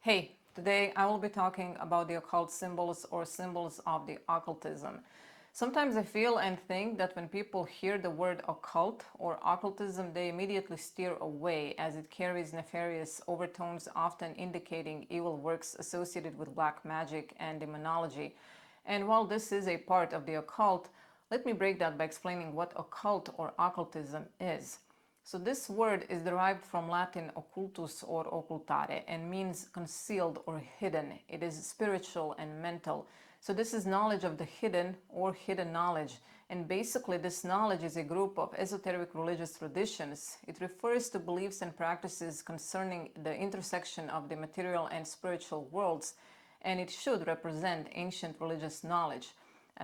Hey, today I will be talking about the occult symbols or symbols of the occultism. Sometimes I feel and think that when people hear the word occult or occultism, they immediately steer away as it carries nefarious overtones, often indicating evil works associated with black magic and demonology. And while this is a part of the occult, let me break that by explaining what occult or occultism is. So this word is derived from Latin occultus or occultare and means concealed or hidden. It is spiritual and mental. So this is knowledge of the hidden or hidden knowledge. And basically this knowledge is a group of esoteric religious traditions. It refers to beliefs and practices concerning the intersection of the material and spiritual worlds, and it should represent ancient religious knowledge.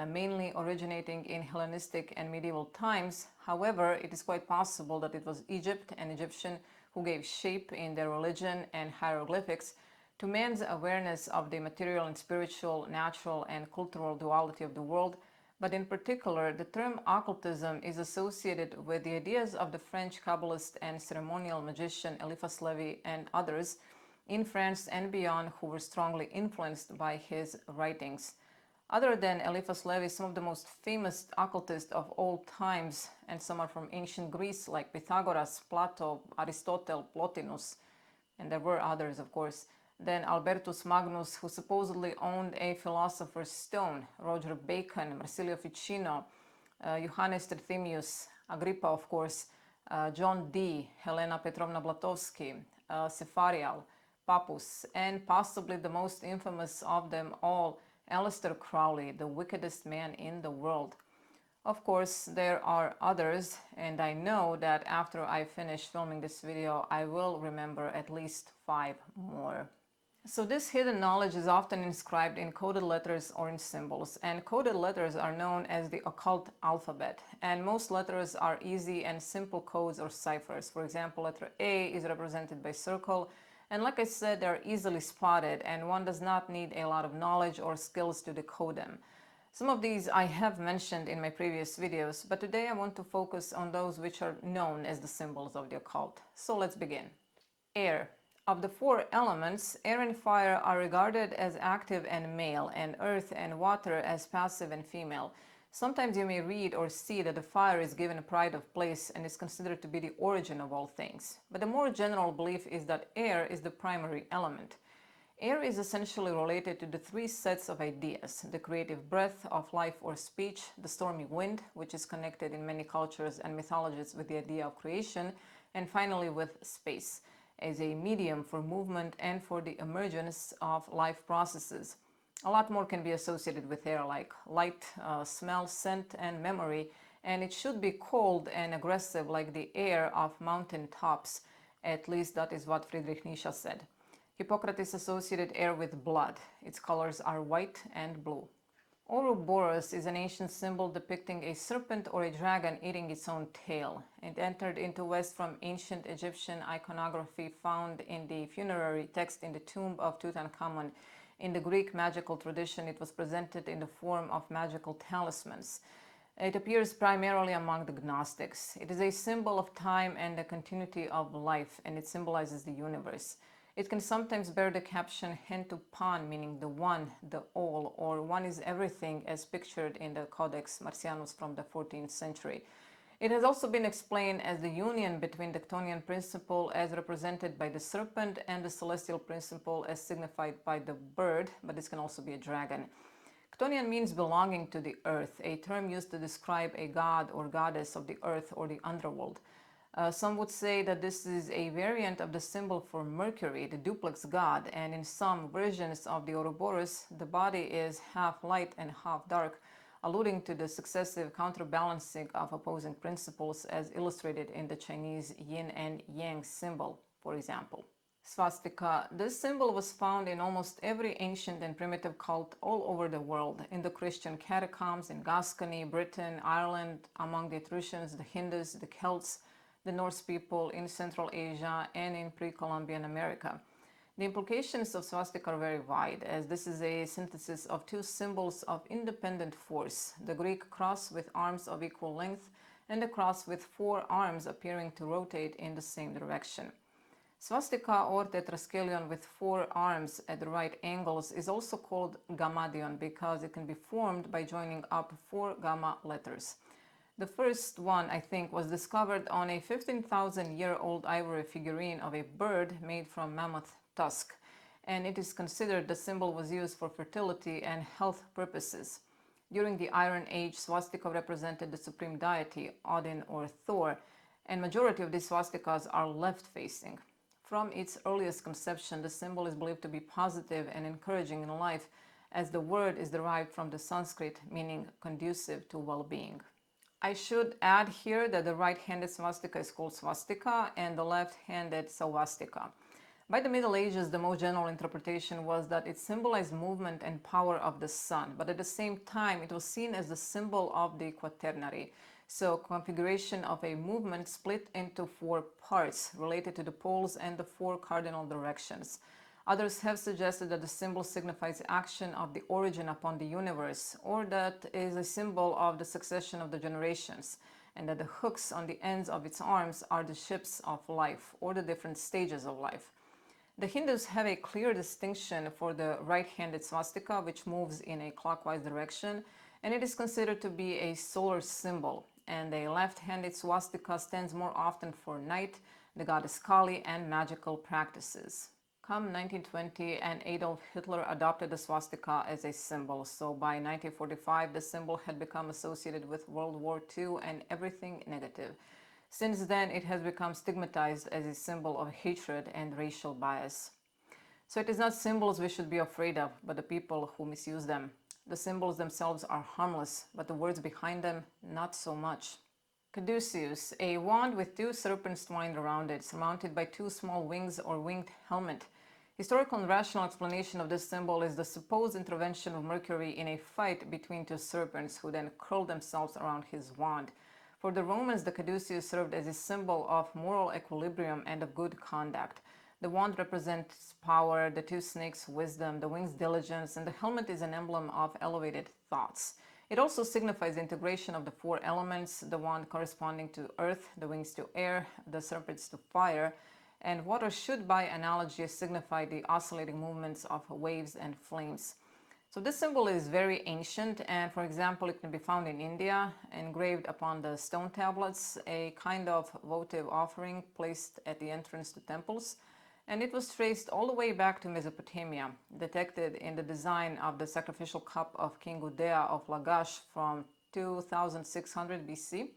Mainly originating in Hellenistic and medieval times. However, it is quite possible that it was Egypt and Egyptian who gave shape in their religion and hieroglyphics to man's awareness of the material and spiritual, natural and cultural duality of the world. But in particular, the term occultism is associated with the ideas of the French Kabbalist and ceremonial magician Eliphas Levi and others in France and beyond who were strongly influenced by his writings. Other than Eliphas Levi, some of the most famous occultists of all times, and some are from ancient Greece like Pythagoras, Plato, Aristotle, Plotinus, and there were others of course. Then Albertus Magnus, who supposedly owned a philosopher's stone, Roger Bacon, Marsilio Ficino, Johannes Trithemius, Agrippa of course, John Dee, Helena Petrovna Blavatsky, Cepharial, Papus, and possibly the most infamous of them all, Aleister Crowley, the wickedest man in the world. Of course, there are others, and I know that after I finish filming this video, I will remember at least 5 more. So this hidden knowledge is often inscribed in coded letters or in symbols, and coded letters are known as the occult alphabet, and most letters are easy and simple codes or ciphers. For example, letter A is represented by circle, and like I said, they're easily spotted and one does not need a lot of knowledge or skills to decode them. Some of these I have mentioned in my previous videos, but today I want to focus on those which are known as the symbols of the occult. So let's begin. Air. Of the 4 elements, air and fire are regarded as active and male, and earth and water as passive and female. Sometimes you may read or see that the fire is given a pride of place and is considered to be the origin of all things. But the more general belief is that air is the primary element. Air is essentially related to the 3 sets of ideas: the creative breath of life or speech, the stormy wind, which is connected in many cultures and mythologies with the idea of creation, and finally with space, as a medium for movement and for the emergence of life processes. A lot more can be associated with air, like light, smell, scent, and memory, and it should be cold and aggressive like the air of mountain tops. At least that is what Friedrich Nietzsche said. Hippocrates associated air with blood. Its colors are white and blue. Oroborus is an ancient symbol depicting a serpent or a dragon eating its own tail. It entered into West from ancient Egyptian iconography found in the funerary text in the tomb of Tutankhamun. In the Greek magical tradition, it was presented in the form of magical talismans. It appears primarily among the Gnostics. It is a symbol of time and the continuity of life, and it symbolizes the universe. It can sometimes bear the caption "hen to pan," meaning the one, the all, or one is everything, as pictured in the Codex Marcianus from the 14th century. It has also been explained as the union between the Chthonian principle as represented by the serpent and the celestial principle as signified by the bird, but this can also be a dragon. Chthonian means belonging to the earth, a term used to describe a god or goddess of the earth or the underworld. Some would say that this is a variant of the symbol for Mercury, the duplex god, and in some versions of the Oroborus, the body is half light and half dark, alluding to the successive counterbalancing of opposing principles as illustrated in the Chinese yin and yang symbol, for example. Swastika. This symbol was found in almost every ancient and primitive cult all over the world, in the Christian catacombs in Gascony, Britain, Ireland, among the Etruscans, the Hindus, the Celts, the Norse people in Central Asia, and in pre-Columbian America. The implications of swastika are very wide, as this is a synthesis of 2 symbols of independent force: the Greek cross with arms of equal length and the cross with 4 arms appearing to rotate in the same direction. Swastika or tetrascallion with 4 arms at the right angles is also called gammadion because it can be formed by joining up 4 gamma letters. The first one, I think, was discovered on a 15,000-year-old ivory figurine of a bird made from mammoth tusk, and it is considered the symbol was used for fertility and health purposes. During the Iron Age, swastika represented the supreme deity, Odin or Thor, and majority of these swastikas are left-facing. From its earliest conception, the symbol is believed to be positive and encouraging in life, as the word is derived from the Sanskrit meaning conducive to well-being. I should add here that the right-handed swastika is called swastika and the left-handed swastika. By the Middle Ages, the most general interpretation was that it symbolized movement and power of the sun, but at the same time it was seen as the symbol of the quaternary, so configuration of a movement split into 4 parts related to the poles and the 4 cardinal directions. Others have suggested that the symbol signifies action of the origin upon the universe, or that is a symbol of the succession of the generations, and that the hooks on the ends of its arms are the ships of life, or the different stages of life. The Hindus have a clear distinction for the right-handed swastika, which moves in a clockwise direction, and it is considered to be a solar symbol. And a left-handed swastika stands more often for night, the goddess Kali, and magical practices. Come 1920, and Adolf Hitler adopted the swastika as a symbol, so by 1945 the symbol had become associated with World War II and everything negative. Since then, it has become stigmatized as a symbol of hatred and racial bias. So it is not symbols we should be afraid of, but the people who misuse them. The symbols themselves are harmless, but the words behind them, not so much. Caduceus, a wand with 2 serpents twined around it, surmounted by 2 small wings or winged helmet. Historical and rational explanation of this symbol is the supposed intervention of Mercury in a fight between 2 serpents, who then curled themselves around his wand. For the Romans, the caduceus served as a symbol of moral equilibrium and of good conduct. The wand represents power, the 2 snakes wisdom, the wings diligence, and the helmet is an emblem of elevated thoughts. It also signifies the integration of the 4 elements, the wand corresponding to earth, the wings to air, the serpents to fire, and water should by analogy signify the oscillating movements of waves and flames. So this symbol is very ancient, and for example it can be found in India, engraved upon the stone tablets, a kind of votive offering placed at the entrance to temples, and it was traced all the way back to Mesopotamia, detected in the design of the sacrificial cup of King Gudea of Lagash from 2600 BC.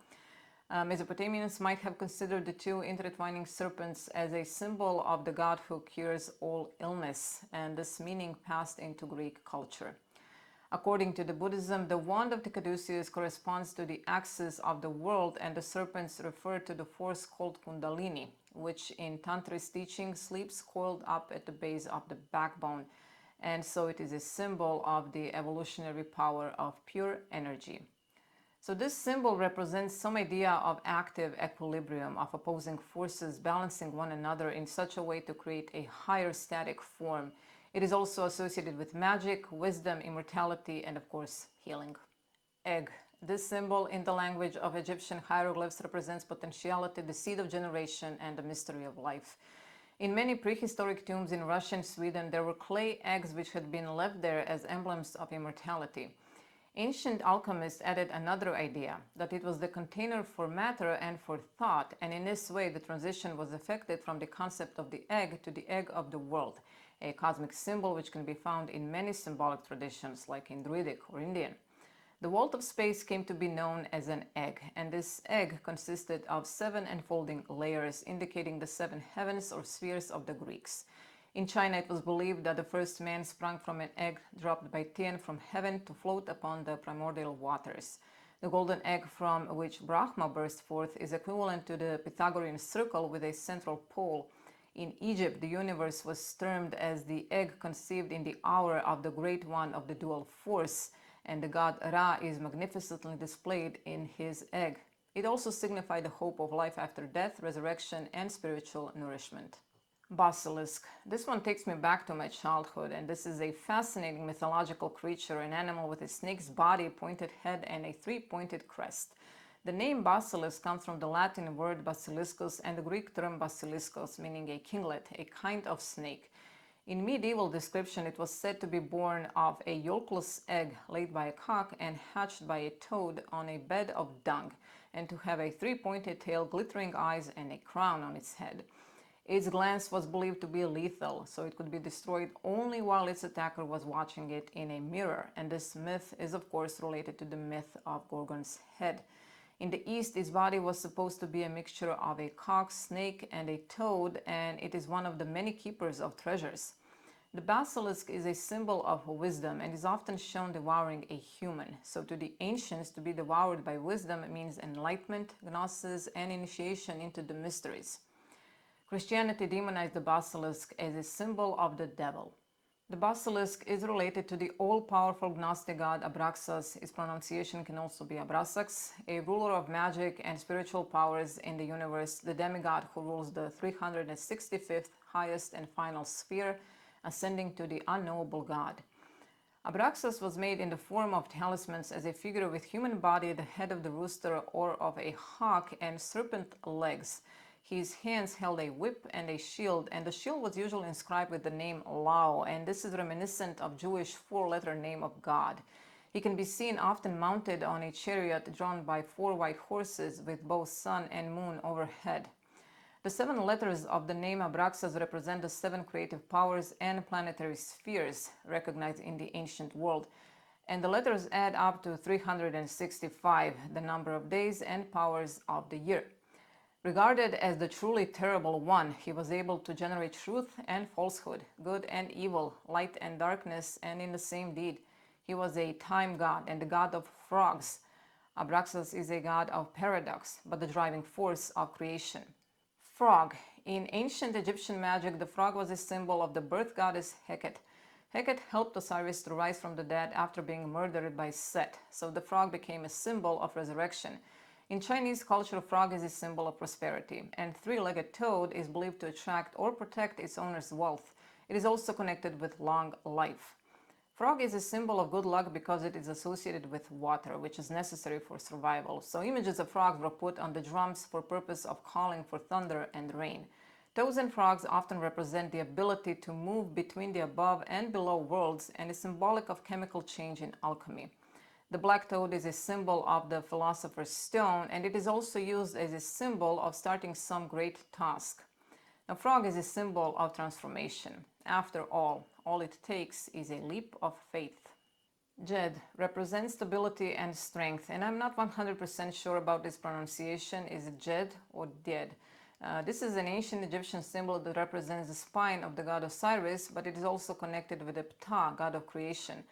Mesopotamians might have considered the 2 intertwining serpents as a symbol of the god who cures all illness, and this meaning passed into Greek culture. According to the Buddhism, the wand of the caduceus corresponds to the axis of the world, and the serpents refer to the force called Kundalini, which in Tantrist teaching sleeps coiled up at the base of the backbone, and so it is a symbol of the evolutionary power of pure energy. So this symbol represents some idea of active equilibrium, of opposing forces balancing one another in such a way to create a higher static form. It is also associated with magic, wisdom, immortality, and of course, healing. Egg. This symbol in the language of Egyptian hieroglyphs represents potentiality, the seed of generation, and the mystery of life. In many prehistoric tombs in Russia and Sweden, there were clay eggs which had been left there as emblems of immortality. Ancient alchemists added another idea, that it was the container for matter and for thought, and in this way the transition was effected from the concept of the egg to the egg of the world, a cosmic symbol which can be found in many symbolic traditions like in Druidic or Indian. The vault of space came to be known as an egg, and this egg consisted of 7 enfolding layers indicating the 7 heavens or spheres of the Greeks. In China, it was believed that the first man sprang from an egg dropped by Tian from heaven to float upon the primordial waters. The golden egg from which Brahma burst forth is equivalent to the Pythagorean circle with a central pole. In Egypt, the universe was termed as the egg conceived in the hour of the great one of the dual force, and the god Ra is magnificently displayed in his egg. It also signified the hope of life after death, resurrection, and spiritual nourishment. Basilisk. This one takes me back to my childhood, and this is a fascinating mythological creature, an animal with a snake's body, pointed head, and a 3-pointed crest. The name basilisk comes from the Latin word basiliscus and the Greek term basiliskos, meaning a kinglet, a kind of snake. In medieval description, it was said to be born of a yolkless egg laid by a cock and hatched by a toad on a bed of dung, and to have a three-pointed tail, glittering eyes, and a crown on its head. Its glance was believed to be lethal, so it could be destroyed only while its attacker was watching it in a mirror, and this myth is of course related to the myth of Gorgon's head. In the East, its body was supposed to be a mixture of a cock, snake, and a toad, and it is one of the many keepers of treasures. The basilisk is a symbol of wisdom and is often shown devouring a human. So to the ancients, to be devoured by wisdom means enlightenment, gnosis, and initiation into the mysteries. Christianity demonized the basilisk as a symbol of the devil. The basilisk is related to the all-powerful Gnostic god Abraxas. Its pronunciation can also be Abraxas, a ruler of magic and spiritual powers in the universe, the demigod who rules the 365th highest and final sphere, ascending to the unknowable god. Abraxas was made in the form of talismans as a figure with human body, the head of the rooster, or of a hawk, and serpent legs. His hands held a whip and a shield, and the shield was usually inscribed with the name Lao, and this is reminiscent of Jewish four-letter name of God. He can be seen often mounted on a chariot drawn by 4 white horses with both sun and moon overhead. The 7 letters of the name Abraxas represent the 7 creative powers and planetary spheres recognized in the ancient world, and the letters add up to 365, the number of days and powers of the year. Regarded as the truly terrible one, he was able to generate truth and falsehood, good and evil, light and darkness, and in the same deed. He was a time god and the god of frogs. Abraxas is a god of paradox, but the driving force of creation. Frog. In ancient Egyptian magic, the frog was a symbol of the birth goddess Heket. Heket helped Osiris to rise from the dead after being murdered by Set, so the frog became a symbol of resurrection. In Chinese culture, frog is a symbol of prosperity, and 3-legged toad is believed to attract or protect its owner's wealth. It is also connected with long life. Frog is a symbol of good luck because it is associated with water, which is necessary for survival. So images of frogs were put on the drums for purpose of calling for thunder and rain. Toads and frogs often represent the ability to move between the above and below worlds and is symbolic of chemical change in alchemy. The black toad is a symbol of the philosopher's stone, and it is also used as a symbol of starting some great task. Now, frog is a symbol of transformation. After all it takes is a leap of faith. Jed represents stability and strength, and I'm not 100% sure about this pronunciation. Is it Jed or Ded? This is an ancient Egyptian symbol that represents the spine of the god Osiris, but it is also connected with the Ptah, god of creation.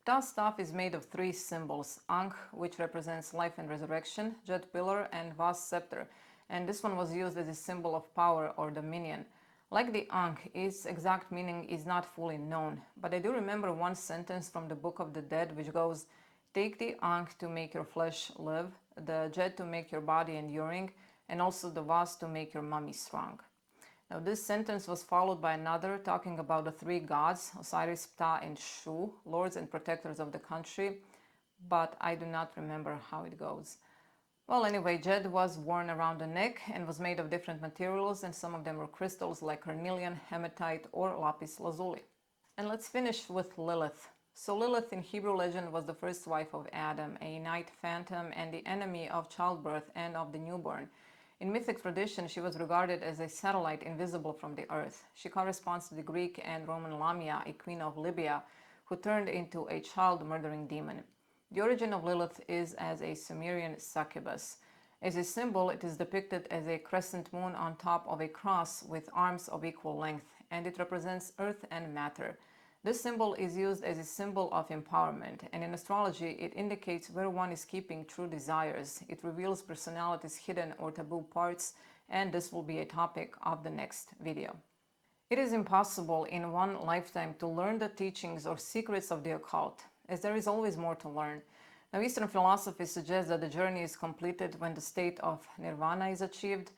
Ptah's staff is made of 3 symbols: Ankh, which represents life and resurrection, Jed pillar, and Vas scepter, and this one was used as a symbol of power or dominion. Like the Ankh, its exact meaning is not fully known, but I do remember one sentence from the Book of the Dead which goes, "Take the Ankh to make your flesh live, the Jed to make your body enduring, and also the Vas to make your mummy strong." Now, this sentence was followed by another talking about the 3 gods, Osiris, Ptah, and Shu, lords and protectors of the country, but I do not remember how it goes. Well, anyway, Jed was worn around the neck and was made of different materials, and some of them were crystals like carnelian, hematite, or lapis lazuli. And let's finish with Lilith. So Lilith in Hebrew legend was the first wife of Adam, a night phantom and the enemy of childbirth and of the newborn. In mythic tradition, she was regarded as a satellite invisible from the earth. She corresponds to the Greek and Roman Lamia, a queen of Libya, who turned into a child-murdering demon. The origin of Lilith is as a Sumerian succubus. As a symbol, it is depicted as a crescent moon on top of a cross with arms of equal length, and it represents earth and matter. This symbol is used as a symbol of empowerment, and in astrology, it indicates where one is keeping true desires. It reveals personalities' hidden or taboo parts, and this will be a topic of the next video. It is impossible in one lifetime to learn the teachings or secrets of the occult, as there is always more to learn. Now, Eastern philosophy suggests that the journey is completed when the state of nirvana is achieved,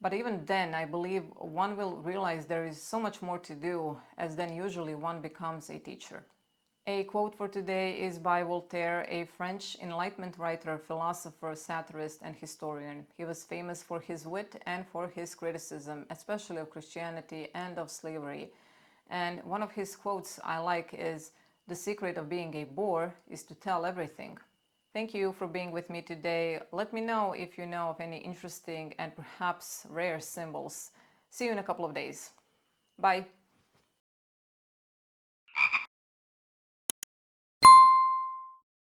but even then, I believe one will realize there is so much more to do, as then usually one becomes a teacher. A quote for today is by Voltaire, a French Enlightenment writer, philosopher, satirist, and historian. He was famous for his wit and for his criticism, especially of Christianity and of slavery. And one of his quotes I like is, "The secret of being a bore is to tell everything." Thank you for being with me today. Let me know if you know of any interesting and perhaps rare symbols. See you in a couple of days. Bye.